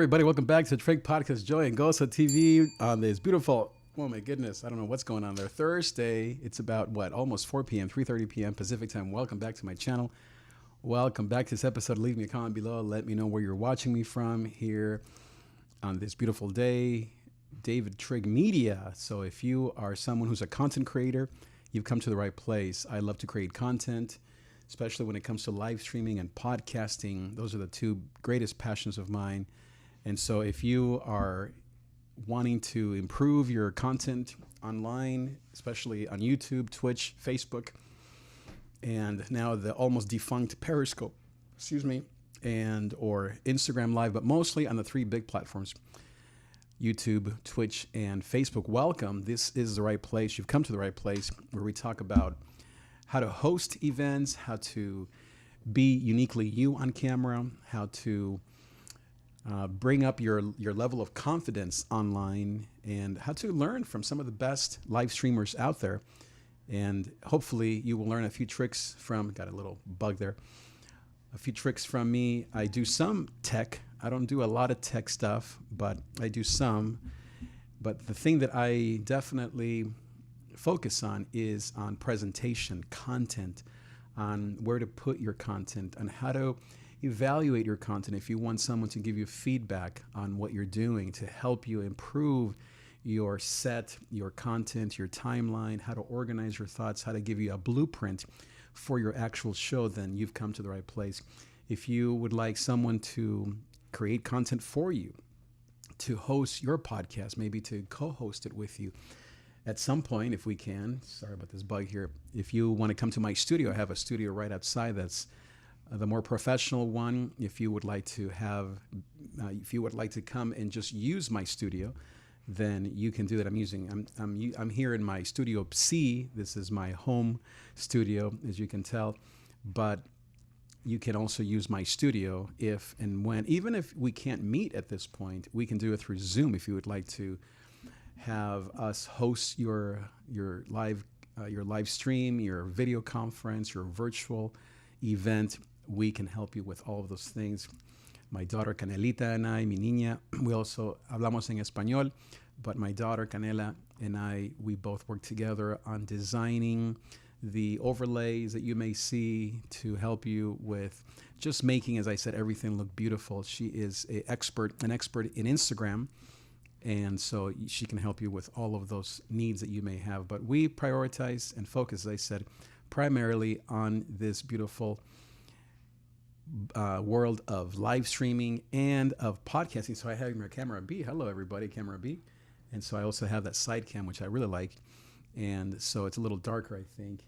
everybody. Welcome back to Trade Podcast Joy and GOZO TV on this beautiful, oh my goodness, I don't know what's going on there. Thursday, it's about what, almost 4 p.m., 3:30 p.m. Pacific time. Welcome back to my channel. Welcome back to this episode. Leave me a comment below. Let me know where you're watching me from here on this beautiful day. David Trigg Media. So if you are someone who's a content creator, you've come to the right place. I love to create content, especially when it comes to live streaming and podcasting. Those are the two greatest passions of mine. And so if you are wanting to improve your content online, especially on YouTube, Twitch, Facebook, and now the almost defunct Periscope, and or Instagram Live, but mostly on the three big platforms, YouTube, Twitch, and Facebook. Welcome. This is the right place. You've come to the right place where we talk about how to host events, how to be uniquely you on camera, how to bring up your level of confidence online, and how to learn from some of the best live streamers out there. And hopefully you will learn a few tricks from, got a little bug there, a few tricks from me. I do some tech. I don't do a lot of tech stuff, but I do some. But the thing that I definitely focus on is on presentation, content, on where to put your content, on how to evaluate your content. If you want someone to give you feedback on what you're doing to help you improve your set, your content, your timeline, how to organize your thoughts, how to give you a blueprint for your actual show, then you've come to the right place. If you would like someone to create content for you, to host your podcast, maybe to co-host it with you at some point, if we can. Sorry about this bug here. If you want to come to my studio, I have a studio right outside that's the more professional one. If you would like to have, if you would like to come and just use my studio, then you can do that. I'm here in my Studio C. This is my home studio, as you can tell, but you can also use my studio if and when, even if we can't meet at this point, we can do it through Zoom. If you would like to have us host your live stream, your video conference, your virtual event, we can help you with all of those things. My daughter Canelita and I, mi niña, we also hablamos en español, but my daughter Canela and I, we both work together on designing the overlays that you may see to help you with just making, as I said, everything look beautiful. She is an expert in Instagram, and so she can help you with all of those needs that you may have. But we prioritize and focus, as I said, primarily on this beautiful world of live streaming and of podcasting. So I have my camera B. Hello, everybody, camera B. And so I also have that side cam, which I really like. And so it's a little darker, I think,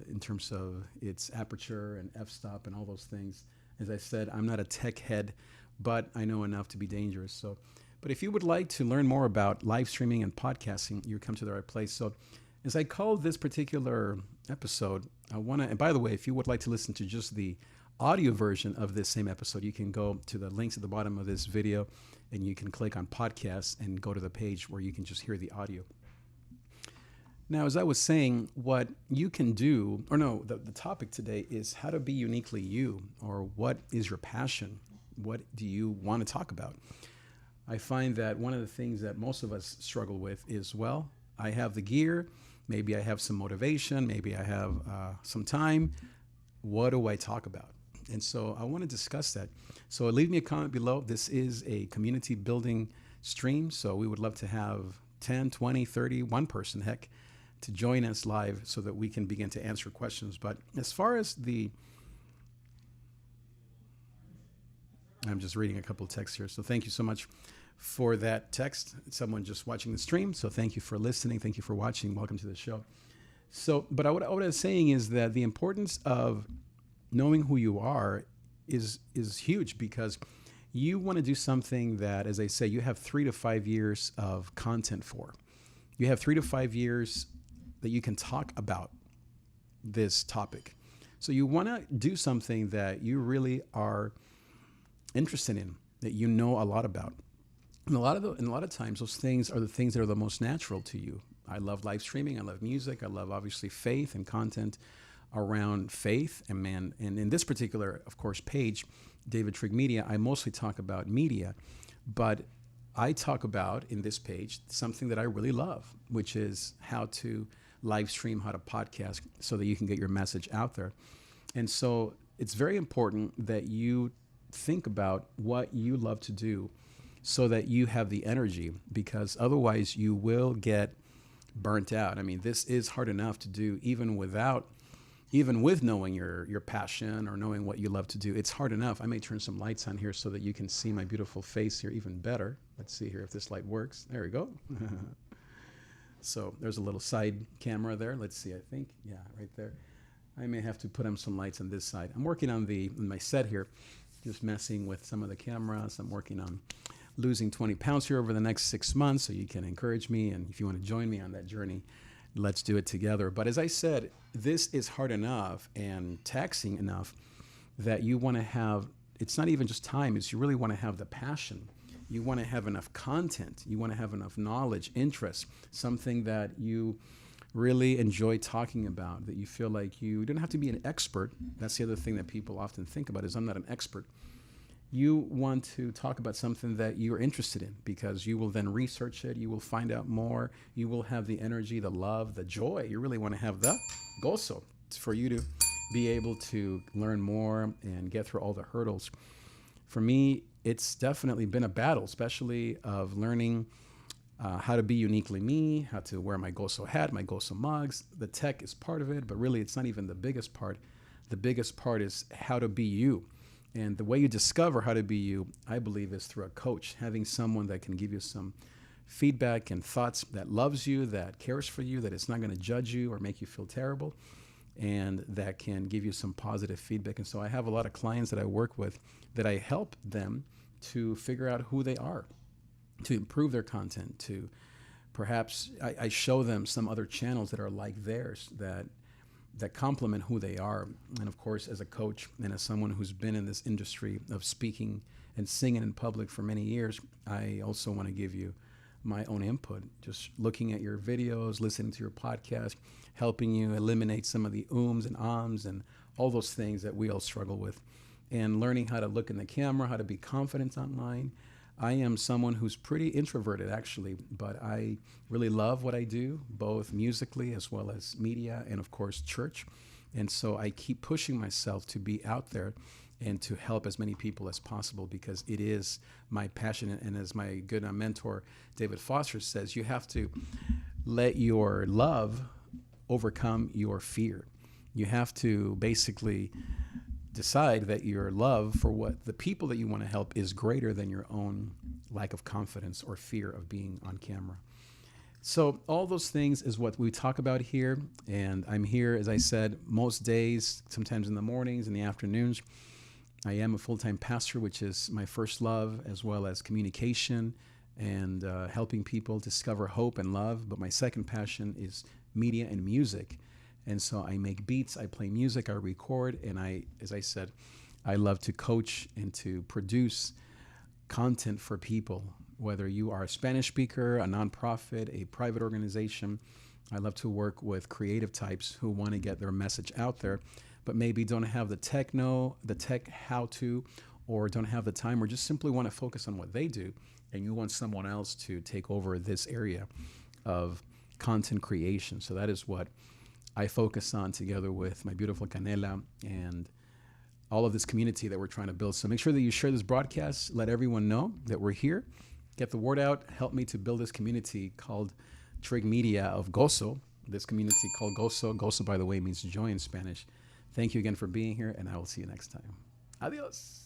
in terms of its aperture and f-stop and all those things. As I said, I'm not a tech head, but I know enough to be dangerous. So, but if you would like to learn more about live streaming and podcasting, you come to the right place. So as I call this particular episode, I want to, and by the way, if you would like to listen to just the audio version of this same episode, you can go to the links at the bottom of this video and you can click on podcasts and go to the page where you can just hear the audio. Now, as I was saying, what you can do, or no, the topic today is how to be uniquely you, or what is your passion? What do you want to talk about? I find that one of the things that most of us struggle with is, well, I have the gear, maybe I have some motivation, maybe I have some time. What do I talk about? And so I want to discuss that. So leave me a comment below. This is a community building stream, so we would love to have 10, 20, 30, one person, heck, to join us live so that we can begin to answer questions. But as far as I'm just reading a couple of texts here. So thank you so much for that text. Someone just watching the stream. So thank you for listening. Thank you for watching. Welcome to the show. So, but what I was saying is that the importance of knowing who you are is huge, because you want to do something that, as I say, you have 3 to 5 years of content for. You have 3 to 5 years that you can talk about this topic. So you want to do something that you really are interested in, that you know a lot about. And a lot of times, those things are the things that are the most natural to you. I love live streaming. I love music. I love, obviously, faith and content around faith. And in this particular, of course, page, David Trigg Media, I mostly talk about media. But I talk about in this page something that I really love, which is how to live stream, how to podcast so that you can get your message out there. And so it's very important that you think about what you love to do so that you have the energy, because otherwise you will get burnt out. I mean, this is hard enough to do even with knowing your passion or knowing what you love to do. It's hard enough. I may turn some lights on here so that you can see my beautiful face here even better. Let's see here if this light works. There we go. So there's a little side camera there. Let's see, I think, yeah, right there. I may have to put on some lights on this side. I'm working on my set here, just messing with some of the cameras. I'm working on losing 20 pounds here over the next 6 months, so you can encourage me. And if you want to join me on that journey, let's do it together. But as I said, this is hard enough and taxing enough that you want to have, it's not even just time, it's you really want to have the passion. You want to have enough content. You want to have enough knowledge, interest, something that you really enjoy talking about, that you feel like you don't have to be an expert. That's the other thing that people often think about is I'm not an expert. You want to talk about something that you're interested in, because you will then research it. You will find out more. You will have the energy, the love, the joy. You really want to have the GOZO for you to be able to learn more and get through all the hurdles. For me, it's definitely been a battle, especially of learning how to be uniquely me, how to wear my GOZO hat, my GOZO mugs. The tech is part of it, but really it's not even the biggest part. The biggest part is how to be you. And the way you discover how to be you, I believe, is through a coach, having someone that can give you some feedback and thoughts, that loves you, that cares for you, that is not going to judge you or make you feel terrible, and that can give you some positive feedback. And so I have a lot of clients that I work with that I help them to figure out who they are, to improve their content, to perhaps I show them some other channels that are like theirs that complement who they are. And of course, as a coach and as someone who's been in this industry of speaking and singing in public for many years, I also want to give you my own input, just looking at your videos, listening to your podcast, helping you eliminate some of the ums and ahs and all those things that we all struggle with, and learning how to look in the camera, how to be confident online. I am someone who's pretty introverted, actually, but I really love what I do, both musically as well as media and, of course, church. And so I keep pushing myself to be out there and to help as many people as possible, because it is my passion. And as my good mentor, David Foster, says, you have to let your love overcome your fear. You have to basically decide that your love for what the people that you want to help is greater than your own lack of confidence or fear of being on camera. So all those things is what we talk about here. And I'm here, as I said, most days, sometimes in the mornings, in the afternoons. I am a full-time pastor, which is my first love, as well as communication and helping people discover hope and love. But my second passion is media and music. And so I make beats, I play music, I record, and as I said, I love to coach and to produce content for people, whether you are a Spanish speaker, a nonprofit, a private organization. I love to work with creative types who want to get their message out there, but maybe don't have the tech how to, or don't have the time, or just simply want to focus on what they do, and you want someone else to take over this area of content creation. So that is what I focus on together with my beautiful Canela and all of this community that we're trying to build. So make sure that you share this broadcast, let everyone know that we're here, get the word out, help me to build this community called Trig Media of GOZO, this community called GOZO. GOZO, by the way, means joy in Spanish. Thank you again for being here, and I will see you next time. Adios.